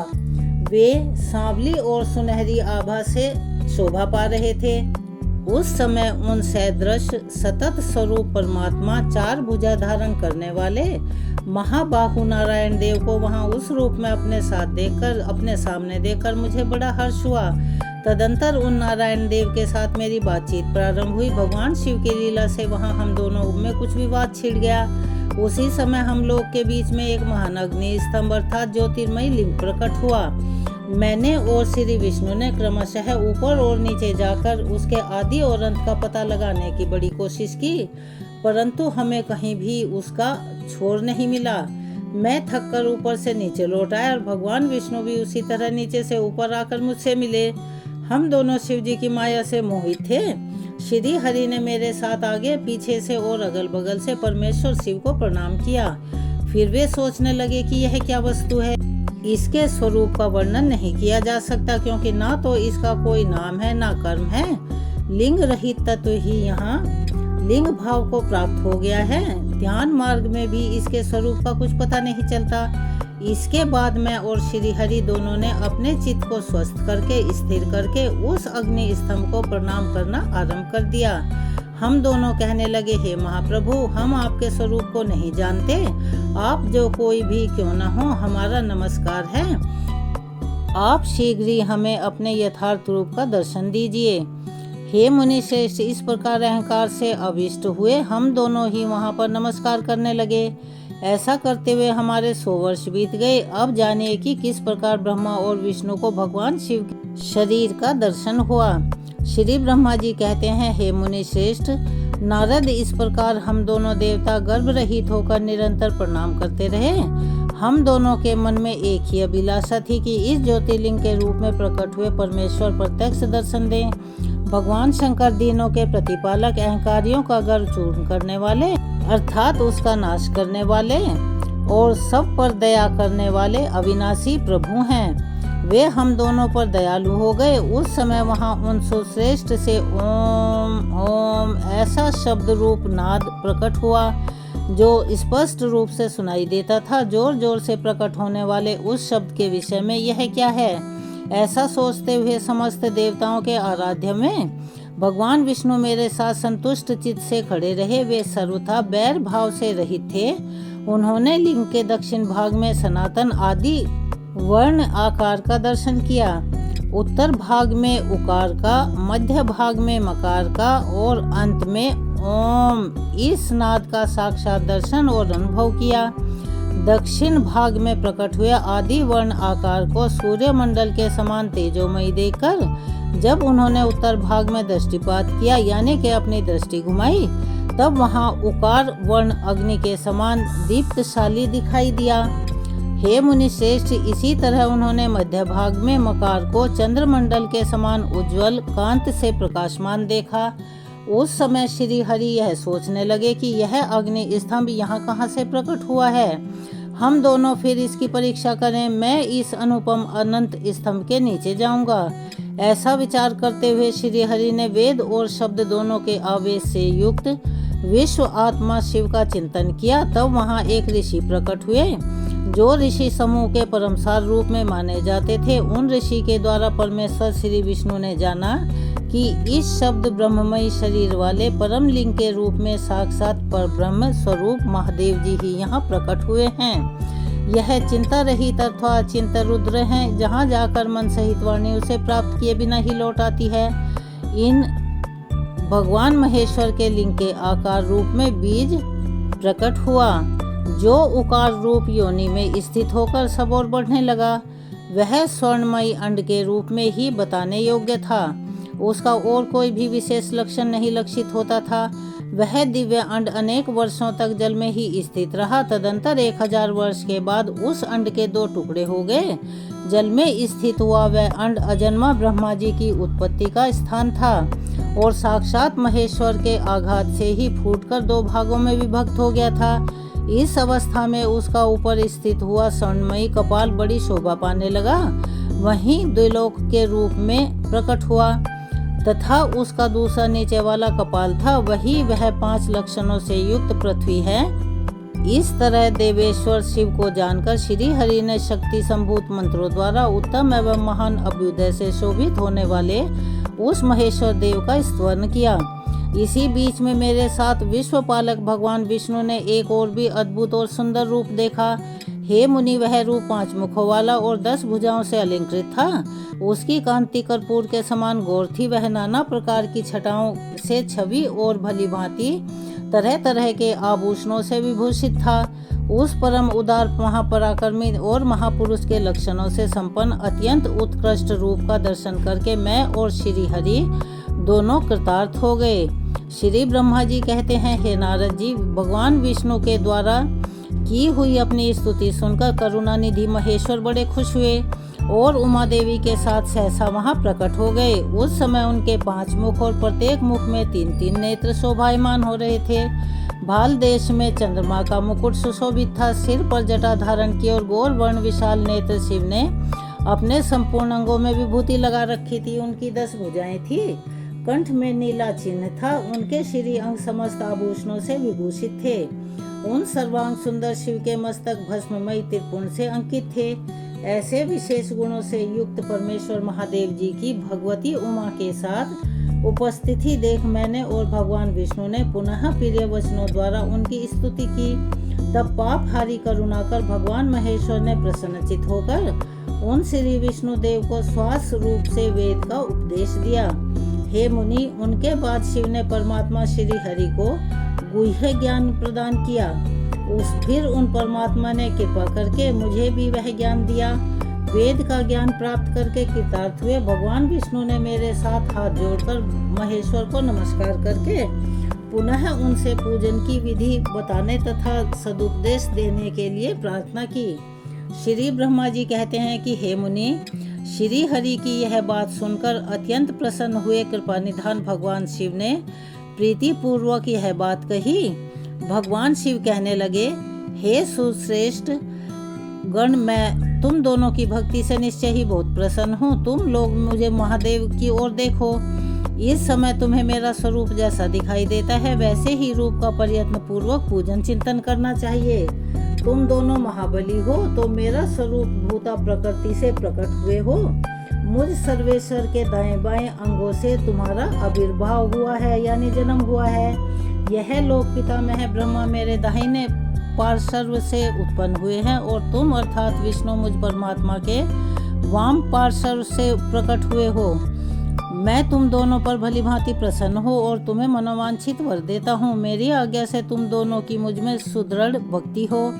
A: वे सांवली और सुनहरी आभा से शोभा पा रहे थे। उस समय उन सदृश सतत स्वरूप परमात्मा, चार भुजा धारण करने वाले महाबाहु नारायण देव को वहां उस रूप में अपने सामने देखकर मुझे बड़ा हर्ष हुआ। तदंतर उन नारायण देव के साथ मेरी बातचीत प्रारंभ हुई। भगवान शिव की लीला से वहां हम दोनों में कुछ विवाद छिड़ गया। उसी समय हम लोग के बीच में एक महान अग्नि स्तंभ अर्थात ज्योतिर्मय लिंग प्रकट हुआ। मैंने और श्री विष्णु ने क्रमशः ऊपर और नीचे जाकर उसके आदि और अंत का पता लगाने की बड़ी कोशिश की, परंतु हमें कहीं भी उसका छोर नहीं मिला। मैं थककर ऊपर से नीचे लौट आया और भगवान विष्णु भी उसी तरह नीचे से ऊपर आकर मुझसे मिले। हम दोनों शिव जी की माया से मोहित थे। श्री हरि ने मेरे साथ आगे पीछे से और अगल बगल से परमेश्वर शिव को प्रणाम किया। फिर वे सोचने लगे कि यह क्या वस्तु है। इसके स्वरूप का वर्णन नहीं किया जा सकता, क्योंकि ना तो इसका कोई नाम है ना कर्म है। लिंग रहित तत्व ही यहाँ लिंग भाव को प्राप्त हो गया है। ध्यान मार्ग में भी इसके स्वरूप का कुछ पता नहीं चलता। इसके बाद मैं और श्री हरि दोनों ने अपने चित्त को स्वस्थ करके स्थिर करके उस अग्नि स्तंभ को प्रणाम करना आरंभ कर दिया। हम दोनों कहने लगे, हे महाप्रभु, हम आपके स्वरूप को नहीं जानते। आप जो कोई भी क्यों न हो, हमारा नमस्कार है। आप शीघ्र ही हमें अपने यथार्थ रूप का दर्शन दीजिए। हे मुनि श्रेष्ठ, इस प्रकार अहंकार से अविष्ट हुए हम दोनों ही वहां पर नमस्कार करने लगे। ऐसा करते हुए हमारे 100 वर्ष बीत गए। अब जानिए कि किस प्रकार ब्रह्मा और विष्णु को भगवान शिव के शरीर का दर्शन हुआ। श्री ब्रह्मा जी कहते हैं, हे मुनि श्रेष्ठ नारद, इस प्रकार हम दोनों देवता गर्भ रहित होकर निरंतर प्रणाम करते रहे। हम दोनों के मन में एक ही अभिलाषा थी कि इस ज्योतिर्लिंग के रूप में प्रकट हुए परमेश्वर प्रत्यक्ष दर्शन दें। भगवान शंकर दीनों के प्रतिपालक, अहंकारियों का गर्व चूर्ण करने वाले अर्थात उसका नाश करने वाले और सब पर दया करने वाले अविनाशी प्रभु हैं। वे हम दोनों पर दयालु हो गए। उस समय वहां उन सुश्रेष्ठ से ओम ओम ऐसा शब्द रूप नाद प्रकट हुआ जो स्पष्ट रूप से सुनाई देता था। जोर जोर से प्रकट होने वाले उस शब्द के विषय में यह क्या है, ऐसा सोचते हुए समस्त देवताओं के आराध्य में भगवान विष्णु मेरे साथ संतुष्ट चित्त से खड़े रहे। वे सर्वथा बैर भाव से रहित थे। उन्होंने लिंग के दक्षिण भाग में सनातन आदि वर्ण आकार का दर्शन किया, उत्तर भाग में उकार का, मध्य भाग में मकार का और अंत में ओम इस नाद का साक्षात दर्शन और अनुभव किया। दक्षिण भाग में प्रकट हुए आदि वर्ण आकार को सूर्य मंडल के समान तेजोमयी देखकर जब उन्होंने उत्तर भाग में दृष्टिपात किया, यानी कि अपनी दृष्टि घुमाई, तब वहां उकार वर्ण अग्नि के समान दीप्तशाली दिखाई दिया। हे मुनि श्रेष्ठ, इसी तरह उन्होंने मध्य भाग में मकार को चंद्रमंडल के समान उज्जवल कांत से प्रकाशमान देखा। उस समय श्री हरि यह सोचने लगे कि यह अग्नि स्तंभ यहाँ कहाँ से प्रकट हुआ है। हम दोनों फिर इसकी परीक्षा करें। मैं इस अनुपम अनंत स्तंभ के नीचे जाऊंगा। ऐसा विचार करते हुए श्री हरि ने वेद और शब्द दोनों के आवेश से युक्त विश्व आत्मा शिव का चिंतन किया। तब वहाँ एक ऋषि प्रकट हुए जो ऋषि समूह के परमसार रूप में माने जाते थे। उन ऋषि के द्वारा परमेश्वर श्री विष्णु ने जाना कि इस शब्द ब्रह्ममयी शरीर वाले परम लिंग के रूप में साक्षात परब्रह्म स्वरूप महादेव जी ही यहाँ प्रकट हुए हैं। यह चिंता रहित अथवा चिंता रुद्र हैं, जहाँ जाकर मन सहित वाणी उसे प्राप्त किए बिना ही लौट आती है। इन भगवान महेश्वर के लिंग के आकार रूप में बीज प्रकट हुआ, जो उकार रूप योनि में स्थित होकर सब और बढ़ने लगा। वह स्वर्णमयी अंड के रूप में ही बताने योग्य था। उसका और कोई भी विशेष लक्षण नहीं लक्षित होता था। वह दिव्य अंड अनेक वर्षों तक जल में ही स्थित रहा। तदंतर 1000 वर्ष के बाद उस अंड के 2 टुकड़े हो गए। जल में स्थित हुआ वह अंड अजन्मा ब्रह्मा जी की उत्पत्ति का स्थान था और साक्षात महेश्वर के आघात से ही फूटकर 2 भागों में विभक्त हो गया था। इस अवस्था में उसका ऊपर स्थित हुआ स्वर्णमयी कपाल बड़ी शोभा पाने लगा। वहीं द्विलोक के रूप में प्रकट हुआ तथा उसका दूसरा नीचे वाला कपाल था, वही वह 5 लक्षणों से युक्त पृथ्वी है। इस तरह देवेश्वर शिव को जानकर श्री हरि ने शक्ति संभूत मंत्रों द्वारा उत्तम एवं महान अभ्युदय से शोभित होने वाले उस महेश्वर देव का स्तवन किया। इसी बीच में मेरे साथ विश्वपालक भगवान विष्णु ने एक और भी अद्भुत और सुंदर रूप देखा। हे मुनि, वह रूप 5 मुखों वाला और 10 भुजाओं से अलंकृत था। उसकी कांति कर्पूर के समान गौर थी। वह नाना प्रकार की छटाओं से छवि और भली भांति तरह तरह के आभूषणों से विभूषित था। उस परम उदार महापराक्रमी और महापुरुष के लक्षणों से संपन्न अत्यंत उत्कृष्ट रूप का दर्शन करके मैं और श्री हरि दोनों कृतार्थ हो गए। श्री ब्रह्मा जी कहते हैं, हे नारद जी, भगवान विष्णु के द्वारा की हुई अपनी स्तुति सुनकर करुणानिधि महेश्वर बड़े खुश हुए और उमा देवी के साथ सहसा वहां प्रकट हो गए। उस समय उनके 5 मुख और प्रत्येक मुख में 3-3 नेत्र शोभायमान हो रहे थे। भाल देश में चंद्रमा का मुकुट सुशोभित था। सिर पर जटा धारण की और गौर वर्ण विशाल नेत्र शिव ने अपने संपूर्ण अंगों में विभूति लगा रखी थी। उनकी 10 भुजाएं थी। कंठ में नीला चिन्ह था। उनके श्री अंग समस्त आभूषणों से विभूषित थे। उन सर्वांग सुंदर शिव के मस्तक भस्ममय त्रिपुंड से अंकित थे। ऐसे विशेष गुणों से युक्त परमेश्वर महादेव जी की भगवती उमा के साथ उपस्थिति देख मैंने और भगवान विष्णु ने पुनः प्रिय वचनों द्वारा उनकी स्तुति की। तब पाप हारी करुणा कर भगवान महेश्वर ने प्रसन्नचित होकर उन श्री विष्णु देव को श्वास रूप से वेद का उपदेश दिया। हे मुनि, उनके बाद शिव ने परमात्मा श्री हरि को गुह्य ज्ञान प्रदान किया। फिर उन परमात्मा ने कृपा करके मुझे भी वह ज्ञान दिया। वेद का ज्ञान प्राप्त करके कृतार्थ हुए भगवान विष्णु ने मेरे साथ हाथ जोड़कर महेश्वर को नमस्कार करके पुनः उनसे पूजन की विधि बताने तथा सदुपदेश देने के लिए प्रार्थना की। श्री ब्रह्मा जी कहते हैं कि हे मुनि, श्री हरि की यह बात सुनकर अत्यंत प्रसन्न हुए कृपानिधान भगवान शिव ने प्रीति पूर्वक यह बात कही। भगवान शिव कहने लगे, हे सुश्रेष्ठ गण, मैं तुम दोनों की भक्ति से निश्चय ही बहुत प्रसन्न हूँ। तुम लोग मुझे महादेव की ओर देखो। इस समय तुम्हें मेरा स्वरूप जैसा दिखाई देता है वैसे ही रूप का प्रयत्न पूर्वक पूजन चिंतन करना चाहिए। तुम दोनों महाबली हो तो मेरा स्वरूप भूता प्रकृति से प्रकट हुए हो। मुझ सर्वेश्वर के दाएं बाएं अंगों से तुम्हारा आविर्भाव हुआ है यानी जन्म हुआ है। यह लोक पितामह ब्रह्मा मेरे दाहिने पार्श्व से उत्पन्न हुए हैं और तुम अर्थात विष्णु मुझ परमात्मा के वाम पार्श्व से प्रकट हुए हो। मैं तुम दोनों पर भली भांति प्रसन्न हूँ और तुम्हें मनोवांछित वर देता हूँ। मेरी आज्ञा से तुम दोनों की मुझ में सुदृढ़ भक्ति हो।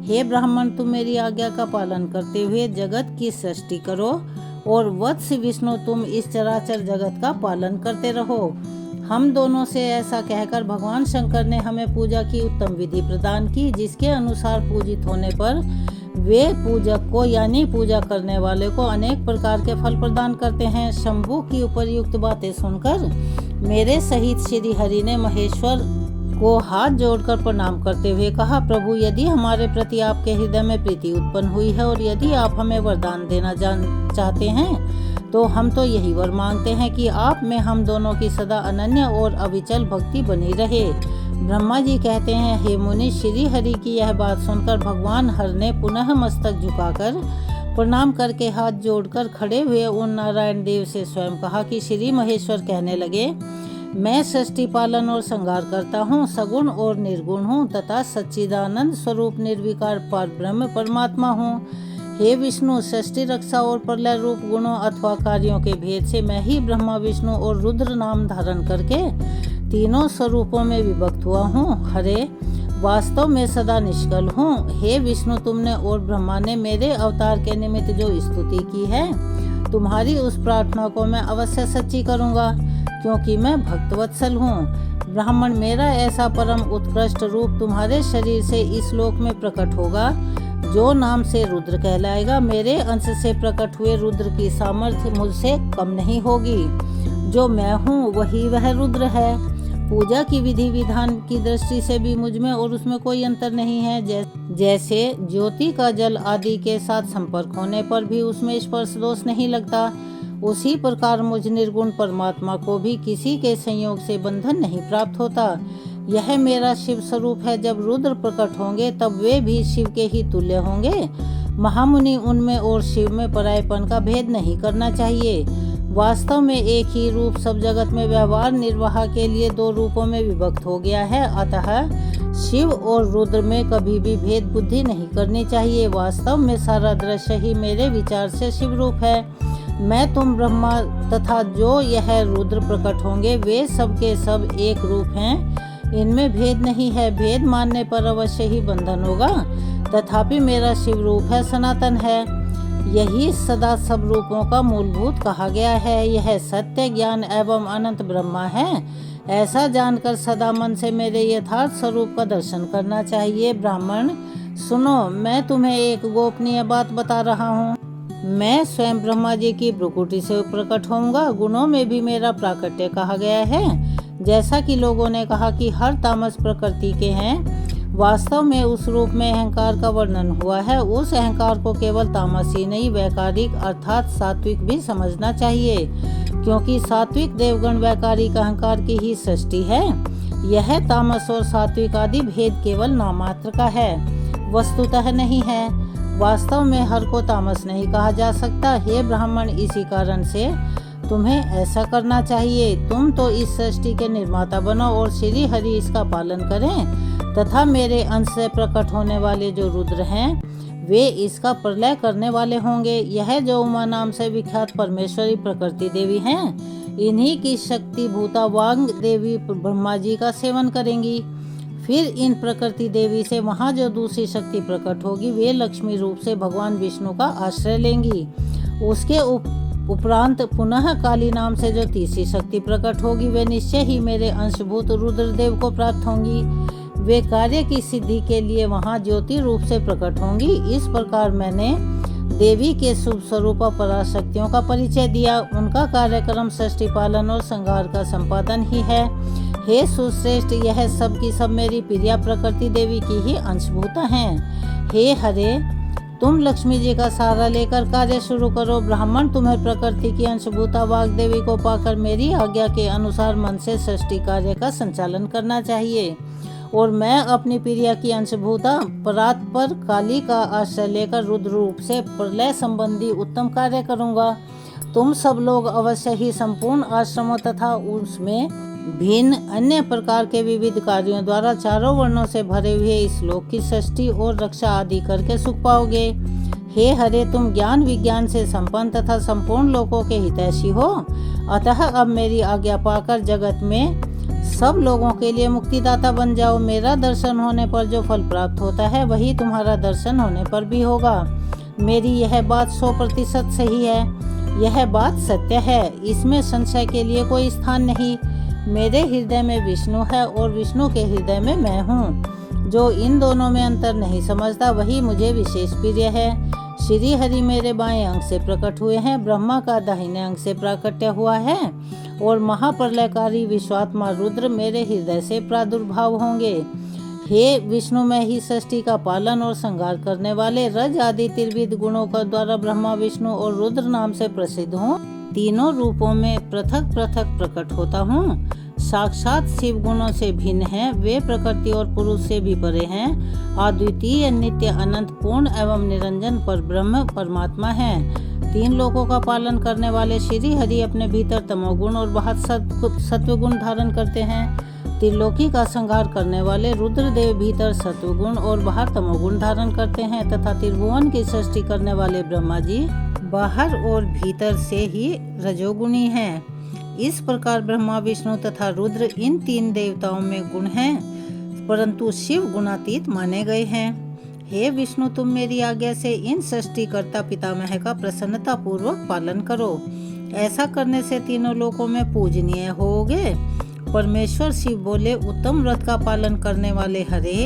A: हे ब्राह्मण, तुम मेरी आज्ञा का पालन करते हुए जगत की सृष्टि करो और वत्स विष्णु तुम इस चराचर जगत का पालन करते रहो। हम दोनों से ऐसा कहकर भगवान शंकर ने हमें पूजा की उत्तम विधि प्रदान की, जिसके अनुसार पूजित होने पर वे पूजक को यानी पूजा करने वाले को अनेक प्रकार के फल प्रदान करते हैं। शंभु की उपरयुक्त बातें सुनकर मेरे सहित श्री हरि ने महेश्वर को हाथ जोड़कर प्रणाम करते हुए कहा, प्रभु, यदि हमारे प्रति आपके हृदय में प्रीति उत्पन्न हुई है और यदि आप हमें वरदान देना चाहते हैं तो हम तो यही वर मांगते हैं कि आप में हम दोनों की सदा अनन्य और अविचल भक्ति बनी रहे। ब्रह्मा जी कहते हैं, हे मुनि, श्री हरि की यह बात सुनकर भगवान हर ने पुनः मस्तक झुकाकर प्रणाम करके हाथ जोड़कर खड़े हुए उन नारायण देव से स्वयं कहा कि श्री महेश्वर कहने लगे, मैं सृष्टि पालन और संहार करता हूँ, सगुण और निर्गुण हूँ तथा सच्चिदानंद स्वरूप निर्विकार परब्रह्म परमात्मा हूँ। हे विष्णु, सृष्टि रक्षा और प्रलय रूप गुणों अथवा कार्यों के भेद से मैं ही ब्रह्मा विष्णु और रुद्र नाम धारण करके तीनों स्वरूपों में विभक्त हुआ हूँ। हरे, वास्तव में सदा निष्कल हूँ। हे विष्णु, तुमने और ब्रह्मा ने मेरे अवतार के निमित्त जो स्तुति की है, तुम्हारी उस प्रार्थना को मैं अवश्य सच्ची करूँगा, क्योंकि मैं भक्तवत्सल हूँ। ब्राह्मण, मेरा ऐसा परम उत्कृष्ट रूप तुम्हारे शरीर से इस लोक में प्रकट होगा, जो नाम से रुद्र कहलाएगा। मेरे अंश से प्रकट हुए रुद्र की सामर्थ्य मुझसे कम नहीं होगी। जो मैं हूँ वही वह रुद्र है। पूजा की विधि विधान की दृष्टि से भी मुझ में और उसमें कोई अंतर नहीं है। जैसे ज्योति का जल आदि के साथ संपर्क होने पर भी उसमें स्पर्श दोष नहीं लगता, उसी प्रकार मुझ निर्गुण परमात्मा को भी किसी के संयोग से बंधन नहीं प्राप्त होता। यह मेरा शिव स्वरूप है। जब रुद्र प्रकट होंगे तब वे भी शिव के ही तुल्य होंगे। महामुनि उनमें और शिव में परायपन का भेद नहीं करना चाहिए। वास्तव में एक ही रूप सब जगत में व्यवहार निर्वाह के लिए दो रूपों में विभक्त हो गया है। अतः शिव और रुद्र में कभी भी भेद बुद्धि नहीं करनी चाहिए। वास्तव में सारा दृश्य ही मेरे विचार से शिव रूप है। मैं तुम ब्रह्मा तथा जो यह रुद्र प्रकट होंगे वे सब के सब एक रूप हैं। इनमें भेद नहीं है। भेद मानने पर अवश्य ही बंधन होगा। तथापि मेरा शिव रूप है, सनातन है। यही सदा सब रूपों का मूलभूत कहा गया है। यह सत्य ज्ञान एवं अनंत ब्रह्मा है। ऐसा जानकर सदा मन से मेरे यथार्थ स्वरूप का दर्शन करना चाहिए। ब्राह्मण सुनो, मैं तुम्हें एक गोपनीय बात बता रहा हूँ। मैं स्वयं ब्रह्मा जी की भ्रुकुटी से प्रकट होऊंगा। गुणों में भी मेरा प्राकट्य कहा गया है। जैसा कि लोगों ने कहा कि हर तामस प्रकृति के हैं, वास्तव में उस रूप में अहंकार का वर्णन हुआ है। उस अहंकार को केवल तामस ही नहीं, वैकारिक अर्थात सात्विक भी समझना चाहिए, क्योंकि सात्विक देवगण वैकारिक अहंकार की ही सृष्टि है। यह तामस और सात्विक आदि भेद केवल नामात्र का है, वस्तुतः नहीं है। वास्तव में हर को तामस नहीं कहा जा सकता। हे ब्राह्मण, इसी कारण से तुम्हें ऐसा करना चाहिए। तुम तो इस सृष्टि के निर्माता बनो और श्री हरि इसका पालन करें, तथा मेरे अंश से प्रकट होने वाले जो रुद्र हैं वे इसका प्रलय करने वाले होंगे। यह जो उमा नाम से विख्यात परमेश्वरी प्रकृति देवी हैं, इन्हीं की शक्ति भूता वांग देवी ब्रह्मा जी का सेवन करेंगी। फिर इन प्रकृति देवी से वहाँ जो दूसरी शक्ति प्रकट होगी वे लक्ष्मी रूप से भगवान विष्णु का आश्रय लेंगी। उसके उपरांत पुनः काली नाम से जो तीसरी शक्ति प्रकट होगी वे निश्चय ही मेरे अंशभूत रुद्रदेव को प्राप्त होंगी। वे कार्य की सिद्धि के लिए वहाँ ज्योति रूप से प्रकट होंगी। इस प्रकार मैंने देवी के शुभ स्वरूप पराशक्तियों का परिचय दिया। उनका कार्यक्रम सृष्टि पालन और संहार का संपादन ही है। हे सुश्रेष्ठ, यह सब की सब मेरी प्रिया प्रकृति देवी की ही अंशभूता हैं। हे हरे, तुम लक्ष्मी जी का सहारा लेकर कार्य शुरू करो। ब्राह्मण, तुम्हें प्रकृति की अंशभूता वाग देवी को पाकर मेरी आज्ञा के अनुसार मन से सृष्टि कार्य का संचालन करना चाहिए, और मैं अपनी प्रिया की अंशभूता परात पर काली का आश्रय लेकर रुद्र रूप से प्रलय संबंधी उत्तम कार्य करूंगा। तुम सब लोग अवश्य ही संपूर्ण आश्रमों तथा उसमें भिन्न अन्य प्रकार के विविध कार्यों द्वारा चारों वर्णों से भरे हुए इस लोक की सृष्टि और रक्षा आदि करके सुख पाओगे। हे हरे, तुम ज्ञान विज्ञान से संपन्न तथा संपूर्ण लोकों के हितैषी हो। अतः अब मेरी आज्ञा पाकर जगत में सब लोगों के लिए मुक्तिदाता बन जाओ। मेरा दर्शन होने पर जो फल प्राप्त होता है वही तुम्हारा दर्शन होने पर भी होगा। मेरी यह बात 100% सही है। यह बात सत्य है, इसमें संशय के लिए कोई स्थान नहीं। मेरे हृदय में विष्णु है और विष्णु के हृदय में मैं हूँ। जो इन दोनों में अंतर नहीं समझता वही मुझे विशेष प्रिय है। श्री हरि मेरे बाएं अंग से प्रकट हुए हैं, ब्रह्मा का दाहिने अंग से प्राकट्य हुआ है, और महाप्रलयकारी विश्वात्मा रुद्र मेरे हृदय से प्रादुर्भाव होंगे। हे विष्णु, मैं ही सृष्टि का पालन और संहार करने वाले रज आदि त्रिविध गुणों का द्वारा ब्रह्मा विष्णु और रुद्र नाम से प्रसिद्ध हूँ। तीनों रूपों में पृथक पृथक प्रकट होता हूँ। साक्षात शिव गुणों से भिन्न है, वे प्रकृति और पुरुष से भी परे हैं। अद्वितीय नित्य अनंत पूर्ण एवं निरंजन पर ब्रह्म परमात्मा है। तीन लोकों का पालन करने वाले श्री हरि अपने भीतर तमोगुण और बाहर सत्वगुण धारण करते हैं। त्रिलोकी का संहार करने वाले रुद्रदेव भीतर सत्वगुण और बाहर तमोगुण धारण करते हैं, तथा त्रिभुवन की सृष्टि करने वाले ब्रह्मा जी बाहर और भीतर से ही रजोगुणी हैं। इस प्रकार ब्रह्मा विष्णु तथा रुद्र इन तीन देवताओं में गुण हैं, परंतु शिव गुणातीत माने गए हैं। हे विष्णु, तुम मेरी आज्ञा से इन सृष्टिकर्ता पितामह का प्रसन्नता पूर्वक पालन करो। ऐसा करने से तीनों लोकों में पूजनीय होगे। परमेश्वर शिव बोले, उत्तम व्रत का पालन करने वाले हरे,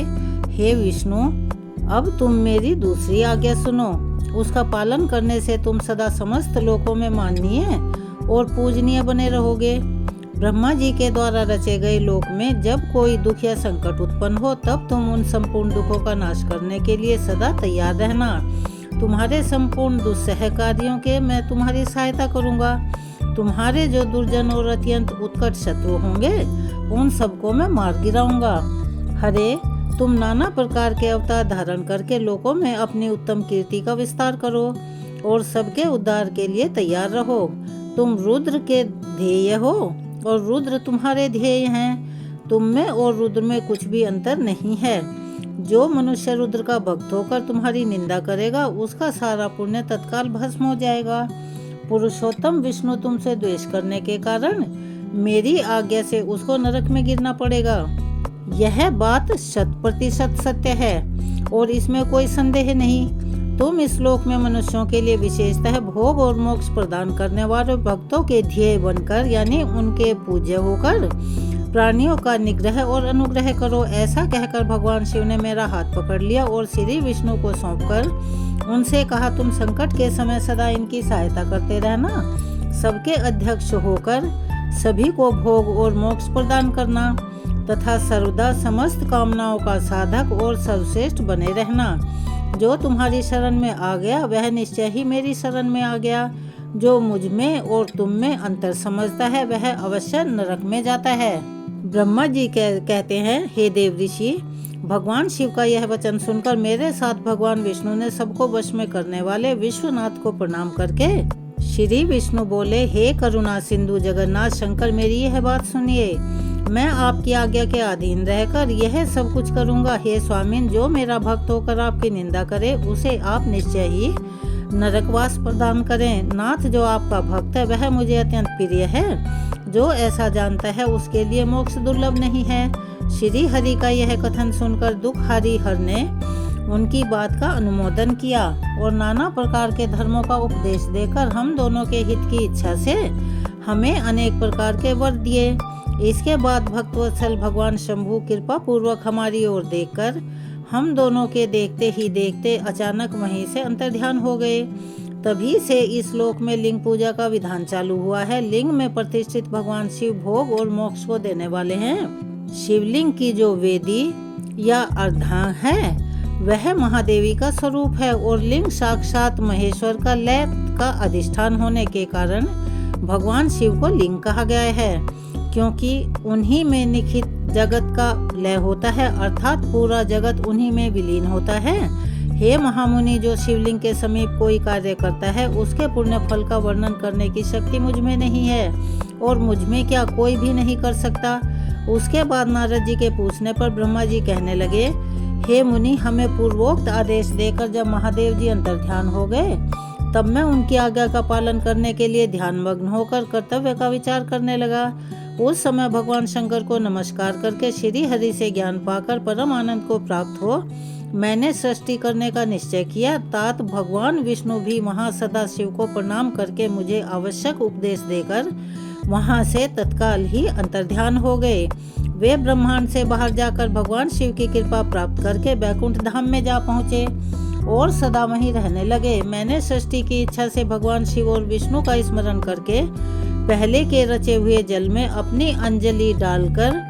A: हे विष्णु, अब तुम मेरी दूसरी आज्ञा सुनो। उसका पालन करने से तुम सदा समस्त लोकों में माननीय और पूजनीय बने रहोगे। ब्रह्मा जी के द्वारा रचे गए लोक में जब कोई दुख या संकट उत्पन्न हो तब तुम उन संपूर्ण दुखों का नाश करने के लिए सदा तैयार रहना। तुम्हारे संपूर्ण दुस्सह कार्यों के मैं तुम्हारी सहायता करूंगा। तुम्हारे जो दुर्जन और अत्यंत उत्कट शत्रु होंगे उन सबको मैं मार गिराऊंगा। हरे, तुम नाना प्रकार के अवतार धारण करके लोकों में अपनी उत्तम कीर्ति का विस्तार करो और सबके उद्धार के लिए तैयार रहो। तुम रुद्र के ध्येय हो और रुद्र तुम्हारे ध्येय हैं। तुम में और रुद्र में कुछ भी अंतर नहीं है। जो मनुष्य रुद्र का भक्त होकर तुम्हारी निंदा करेगा उसका सारा पुण्य तत्काल भस्म हो जाएगा। पुरुषोत्तम विष्णु तुमसे द्वेष करने के कारण मेरी आज्ञा से उसको नरक में गिरना पड़ेगा। यह बात 100% सत्य है और इसमें कोई संदेह नहीं। तुम इस लोक में मनुष्यों के लिए विशेषतः भोग और मोक्ष प्रदान करने वाले भक्तों के ध्येय बनकर यानी उनके पूज्य होकर प्राणियों का निग्रह और अनुग्रह करो। ऐसा कहकर भगवान शिव ने मेरा हाथ पकड़ लिया और श्री विष्णु को सौंपकर उनसे कहा, तुम संकट के समय सदा इनकी सहायता करते रहना। सबके अध्यक्ष होकर सभी को भोग और मोक्ष प्रदान करना तथा सर्वदा समस्त कामनाओं का साधक और सर्वश्रेष्ठ बने रहना। जो तुम्हारी शरण में आ गया वह निश्चय ही मेरी शरण में आ गया। जो मुझ में और तुम में अंतर समझता है वह अवश्य नरक में जाता है। ब्रह्मा जी कहते हैं, हे देव ऋषि, भगवान शिव का यह वचन सुनकर मेरे साथ भगवान विष्णु ने सबको वश में करने वाले विश्वनाथ को प्रणाम करके श्री विष्णु बोले, हे करुणा सिंधु जगन्नाथ शंकर, मेरी यह बात सुनिए। मैं आपकी आज्ञा के अधीन रहकर यह सब कुछ करूंगा। हे स्वामिन, जो मेरा भक्त होकर आपकी निंदा करे उसे आप निश्चय ही नरकवास प्रदान करें। नाथ, जो आपका भक्त है वह मुझे अत्यंत प्रिय है। जो ऐसा जानता है उसके लिए मोक्ष दुर्लभ नहीं है। श्री हरि का यह कथन सुनकर दुखहारी हर ने उनकी बात का अनुमोदन किया और नाना प्रकार के धर्मों का उपदेश देकर हम दोनों के हित की इच्छा से हमें अनेक प्रकार के वर दिए। इसके बाद भक्तवत्सल भगवान शंभु कृपा पूर्वक हमारी ओर देखकर हम दोनों के देखते ही देखते अचानक वहीं से अंतर्ध्यान हो गए। तभी से इस श्लोक में लिंग पूजा का विधान चालू हुआ है। लिंग में प्रतिष्ठित भगवान शिव भोग और मोक्ष को देने वाले हैं। शिवलिंग की जो वेदी या अर्धांग है वह महादेवी का स्वरूप है और लिंग साक्षात महेश्वर का लय का अधिष्ठान होने के कारण भगवान शिव को लिंग कहा गया है, क्योंकि उन्हीं में निहित जगत का लय होता है, अर्थात पूरा जगत उन्हीं में विलीन होता है। हे महामुनि, जो शिवलिंग के समीप कोई कार्य करता है उसके पुण्य फल का वर्णन करने की शक्ति मुझ में नहीं है और मुझ में क्या कोई भी नहीं कर सकता। उसके बाद नारद जी के पूछने पर ब्रह्मा जी कहने लगे, हे मुनि, हमें पूर्वोक्त आदेश देकर जब महादेव जी अंतर्ध्यान हो गए तब मैं उनकी आज्ञा का पालन करने के लिए ध्यानमग्न होकर कर्तव्य का विचार करने लगा। उस समय भगवान शंकर को नमस्कार करके श्री हरि से ज्ञान पाकर परम आनंद को प्राप्त हो मैंने सृष्टि करने का निश्चय किया। तात भगवान विष्णु भी वहां सदा शिव को प्रणाम करके मुझे आवश्यक उपदेश देकर वहां से तत्काल ही अंतर्ध्यान हो गए। वे ब्रह्मांड से बाहर जाकर भगवान शिव की कृपा प्राप्त करके बैकुंठ धाम में जा पहुँचे और सदा वहीं रहने लगे। मैंने सृष्टि की इच्छा से भगवान शिव और विष्णु का स्मरण करके पहले के रचे हुए जल में अपनी अंजलि डालकर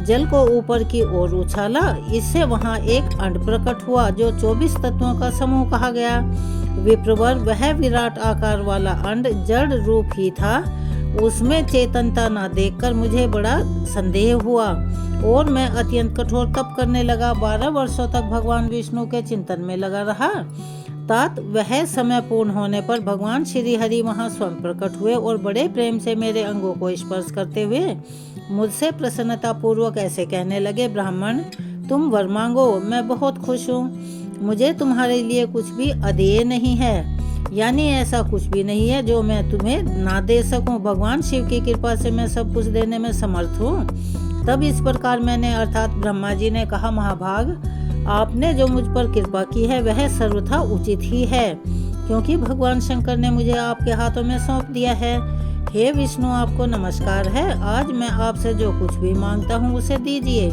A: जल को ऊपर की ओर उछाला। इससे वहां एक अंड प्रकट हुआ जो 24 तत्वों का समूह कहा गया। विप्रवर, वह विराट आकार वाला अंड जड़ रूप ही था। उसमें चेतनता न देखकर मुझे बड़ा संदेह हुआ और मैं अत्यंत कठोर तप करने लगा। 12 वर्षों तक भगवान विष्णु के चिंतन में लगा रहा। तात वह समय पूर्ण होने पर भगवान श्री हरि वहां स्वयं प्रकट हुए और बड़े प्रेम से मेरे अंगों को स्पर्श करते हुए मुझसे प्रसन्नता पूर्वक ऐसे कहने लगे, ब्राह्मण, तुम वर मांगो, मैं बहुत खुश हूँ। मुझे तुम्हारे लिए कुछ भी अदेय नहीं है, यानी ऐसा कुछ भी नहीं है जो मैं तुम्हें ना दे सकूं। भगवान शिव की कृपा से मैं सब कुछ देने में समर्थ हूँ। तब इस प्रकार मैंने अर्थात ब्रह्मा जी ने कहा, महाभाग, आपने जो मुझ पर कृपा की है वह सर्वथा उचित ही है, क्योंकि भगवान शंकर ने मुझे आपके हाथों में सौंप दिया है। हे विष्णु, आपको नमस्कार है। आज मैं आपसे जो कुछ भी मांगता हूँ उसे दीजिए।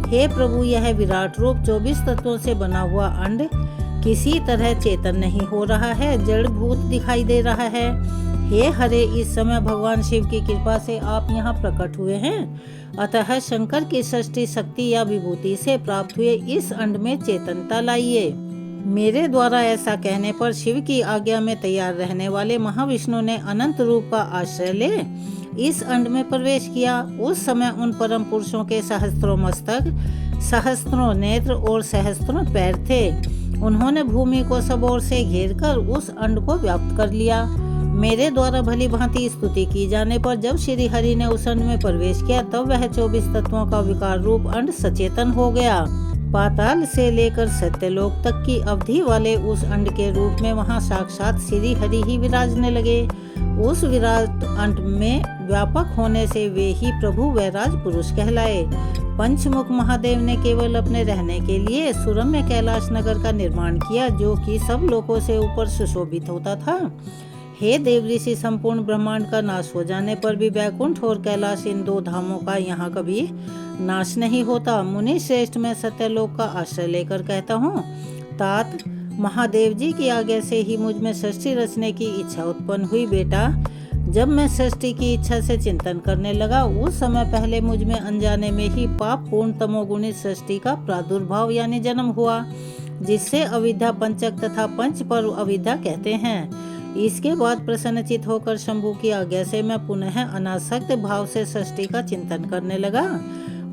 A: हे प्रभु, यह विराट रूप 24 तत्वों से बना हुआ अंड किसी तरह चेतन नहीं हो रहा है, जड़ भूत दिखाई दे रहा है। हे हरे, इस समय भगवान शिव की कृपा से आप यहाँ प्रकट हुए हैं, अतः शंकर की सृष्टि शक्ति या विभूति से प्राप्त हुए इस अंड में चेतनता लाइए। मेरे द्वारा ऐसा कहने पर शिव की आज्ञा में तैयार रहने वाले महाविष्णु ने अनंत रूप का आश्रय ले इस अंड में प्रवेश किया। उस समय उन परम पुरुषों के सहस्त्रों मस्तक, सहस्त्रों नेत्र और सहस्त्रों पैर थे। उन्होंने भूमि को सब ओर से घेरकर उस अंड को व्याप्त कर लिया। मेरे द्वारा भली भांति स्तुति की जाने पर जब श्री हरि ने उस अंड में प्रवेश किया, तब वह 24 तत्वों का विकार रूप अंड सचेतन हो गया। पाताल से लेकर सत्यलोक तक की अवधि वाले उस अंड के रूप में वहां साक्षात श्री हरि ही विराजने लगे। उस विराट अंड में व्यापक होने से वे ही प्रभु वैराज पुरुष कहलाए। पंचमुख महादेव ने केवल अपने रहने के लिए सुरम्य कैलाश नगर का निर्माण किया, जो कि सब लोकों से ऊपर सुशोभित होता था। हे देव ऋषि, संपूर्ण ब्रह्मांड का नाश हो जाने पर भी वैकुंठ और कैलाश, इन दो धामों का यहाँ कभी नाश नहीं होता। मुनि श्रेष्ठ, मैं सत्यलोक का आश्रय लेकर कहता हूँ, तात महादेव जी की आज्ञा से ही मुझ में सृष्टि रचने की इच्छा उत्पन्न हुई। बेटा, जब मैं सृष्टि की इच्छा से चिंतन करने लगा, उस समय पहले मुझ में अनजाने में ही पाप पूर्ण तमोगुणी सृष्टि का प्रादुर्भाव यानी जन्म हुआ, जिससे अविद्या पंचक तथा पंच पर्व अविद्या कहते हैं। इसके बाद प्रसन्नचित होकर शंभु की आज्ञा से मैं पुनः अनासक्त भाव से सृष्टि का चिंतन करने लगा।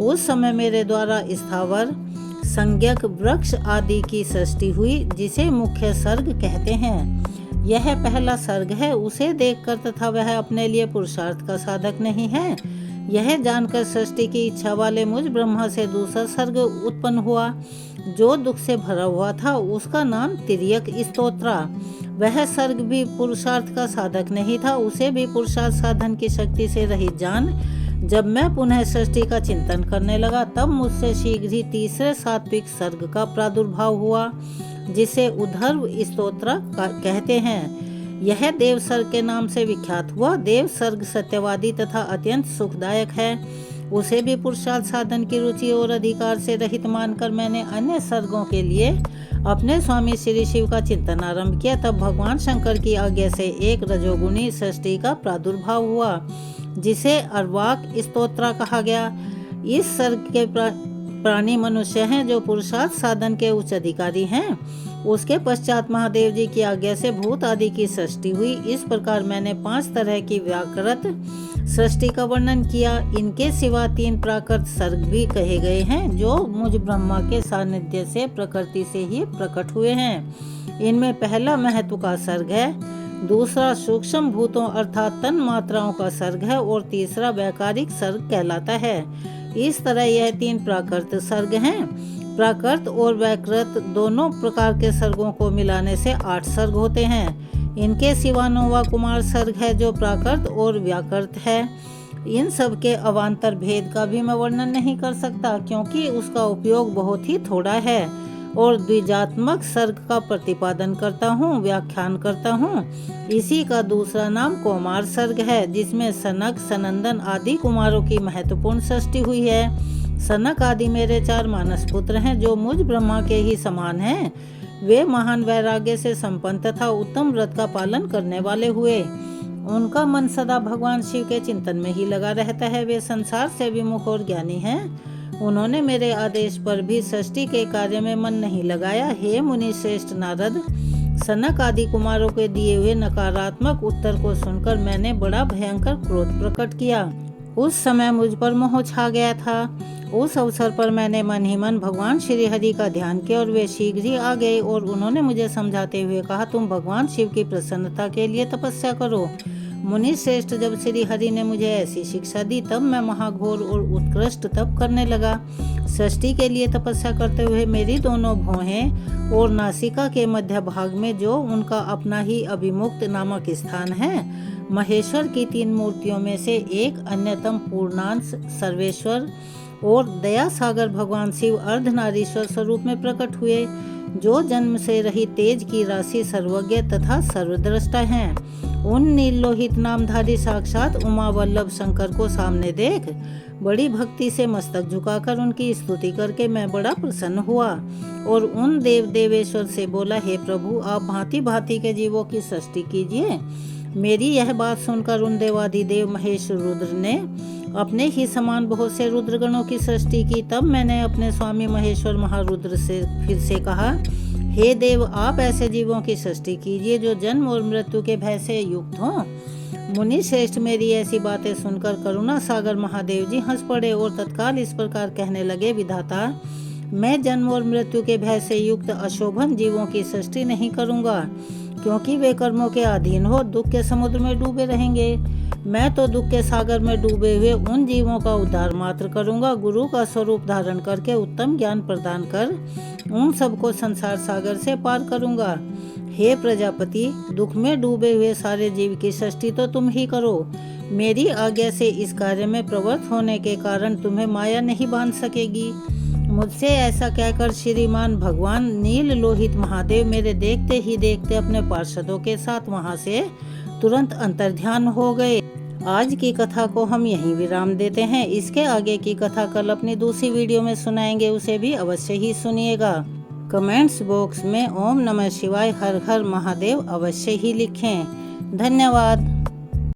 A: उस समय मेरे द्वारा स्थावर, संज्ञक, वृक्ष आदि की सृष्टि हुई, जिसे मुख्य सर्ग कहते हैं। यह पहला सर्ग है। उसे देखकर तथा वह अपने लिए पुरुषार्थ का साधक नहीं है, यह जानकर सृष्टि की इच्छा वाले मुझ ब्रह्मा से दूसरा सर्ग उत्पन्न हुआ, जो दुख से भरा हुआ था। उसका नाम तिर्यक स्तोत्रा। वह सर्ग भी पुरुषार्थ का साधक नहीं था, उसे भी पुरुषार्थ साधन की शक्ति से रहित जान जब मैं पुनः सृष्टि का चिंतन करने लगा, तब मुझसे शीघ्र ही तीसरे सात्विक सर्ग का प्रादुर्भाव हुआ, जिसे उद्धर्व स्तोत्र कहते हैं। यह देव सर्ग के नाम से विख्यात हुआ। देव सर्ग सत्यवादी तथा अत्यंत सुखदायक है। उसे भी पुरुषार्थ साधन की रुचि और अधिकार से रहित मानकर मैंने अन्य सर्गों के लिए अपने स्वामी श्री शिव का चिंतन आरंभ किया। तब भगवान शंकर की आज्ञा से एक रजोगुणी सृष्टि का प्रादुर्भाव हुआ, जिसे अर्वाक स्तोत्र कहा गया। इस सर्ग के प्राणी मनुष्य हैं, जो पुरुषार्थ साधन के उच्च अधिकारी हैं। उसके पश्चात महादेव जी की आज्ञा से भूत आदि की सृष्टि हुई। इस प्रकार मैंने 5 तरह की व्याकृत सृष्टि का वर्णन किया। इनके सिवा 3 प्राकृत सर्ग भी कहे गए हैं, जो मुझ ब्रह्मा के सानिध्य से प्रकृति से ही प्रकट हुए हैं। इनमें पहला महत्व का सर्ग है, दूसरा सूक्ष्म भूतों अर्थात तन मात्राओं का सर्ग है, और तीसरा वैकारिक सर्ग कहलाता है। इस तरह यह 3 प्राकृत सर्ग हैं। प्राकृत और वैकृत दोनों प्रकार के सर्गों को मिलाने से 8 सर्ग होते हैं। इनके सिवा 9वां कुमार सर्ग है, जो प्राकृत और व्याकृत है। इन सब के अवान्तर भेद का भी मैं वर्णन नहीं कर सकता, क्योंकि उसका उपयोग बहुत ही थोड़ा है, और द्विजात्मक सर्ग का प्रतिपादन करता हूँ, व्याख्यान करता हूँ। इसी का दूसरा नाम कौमार सर्ग है, जिसमें सनक, सनंदन आदि कुमारों की महत्वपूर्ण सृष्टि हुई है। सनक आदि मेरे 4 मानस पुत्र हैं, जो मुझ ब्रह्मा के ही समान हैं। वे महान वैराग्य से संपन्न तथा उत्तम व्रत का पालन करने वाले हुए। उनका मन सदा भगवान शिव के चिंतन में ही लगा रहता है। वे संसार से विमुख और ज्ञानी हैं। उन्होंने मेरे आदेश पर भी सृष्टि के कार्य में मन नहीं लगाया। हे मुनि श्रेष्ठ नारद, सनक आदि कुमारों के दिए हुए नकारात्मक उत्तर को सुनकर मैंने बड़ा भयंकर क्रोध प्रकट किया। उस समय मुझ पर मोह छा गया था। उस अवसर पर मैंने मन ही मन भगवान श्री हरि का ध्यान किया, और वे शीघ्र ही आ गए और उन्होंने मुझे समझाते हुए कहा, तुम भगवान शिव की प्रसन्नता के लिए तपस्या करो। मुनि श्रेष्ठ, जब श्री हरि ने मुझे ऐसी शिक्षा दी, तब मैं महाघोर और उत्कृष्ट तप करने लगा। सृष्टि के लिए तपस्या करते हुए मेरी दोनों भौहें और नासिका के मध्य भाग में, जो उनका अपना ही अभिमुक्त नामक स्थान है, महेश्वर की 3 मूर्तियों में से एक अन्यतम पूर्णांश सर्वेश्वर और दया सागर भगवान शिव अर्धनारीश्वर स्वरूप में प्रकट हुए, जो जन्म से रही तेज की राशि, सर्वज्ञ तथा सर्वद्रष्टा हैं। उन नीलोहित नामधारी साक्षात उमा वल्लभ शंकर को सामने देख बड़ी भक्ति से मस्तक झुकाकर उनकी स्तुति करके मैं बड़ा प्रसन्न हुआ, और उन देव देवेश्वर से बोला, हे प्रभु, आप भांति भांति के जीवों की सृष्टि कीजिए। मेरी यह बात सुनकर उन देवाधिदेव महेश रुद्र ने अपने ही समान बहुत से रुद्रगणों की सृष्टि की। तब मैंने अपने स्वामी महेश्वर महारुद्र से फिर से कहा, हे देव, आप ऐसे जीवों की सृष्टि कीजिए जो जन्म और मृत्यु के भय से युक्त हों। मुनि श्रेष्ठ मेरी ऐसी बातें सुनकर करुणा सागर महादेव जी हंस पड़े और तत्काल इस प्रकार कहने लगे, विधाता, मैं जन्म और मृत्यु के भय से युक्त अशोभन जीवों की सृष्टि नहीं करूंगा, क्योंकि वे कर्मों के अधीन हो दुख के समुद्र में डूबे रहेंगे। मैं तो दुख के सागर में डूबे हुए उन जीवों का उद्धार मात्र करूंगा। गुरु का स्वरूप धारण करके उत्तम ज्ञान प्रदान कर उन सबको संसार सागर से पार करूंगा। हे प्रजापति, दुख में डूबे हुए सारे जीव की सृष्टि तो तुम ही करो। मेरी आज्ञा से इस कार्य में प्रवृत्त होने के कारण तुम्हें माया नहीं बांध सकेगी। मुझसे ऐसा कहकर श्रीमान भगवान नील लोहित महादेव मेरे देखते ही देखते अपने पार्षदों के साथ वहां से तुरंत अंतर्ध्यान हो गए। आज की कथा को हम यहीं विराम देते हैं। इसके आगे की कथा कल अपनी दूसरी वीडियो में सुनाएंगे, उसे भी अवश्य ही सुनिएगा। कमेंट्स बॉक्स में ओम नमः शिवाय हर हर महादेव अवश्य ही लिखें। धन्यवाद।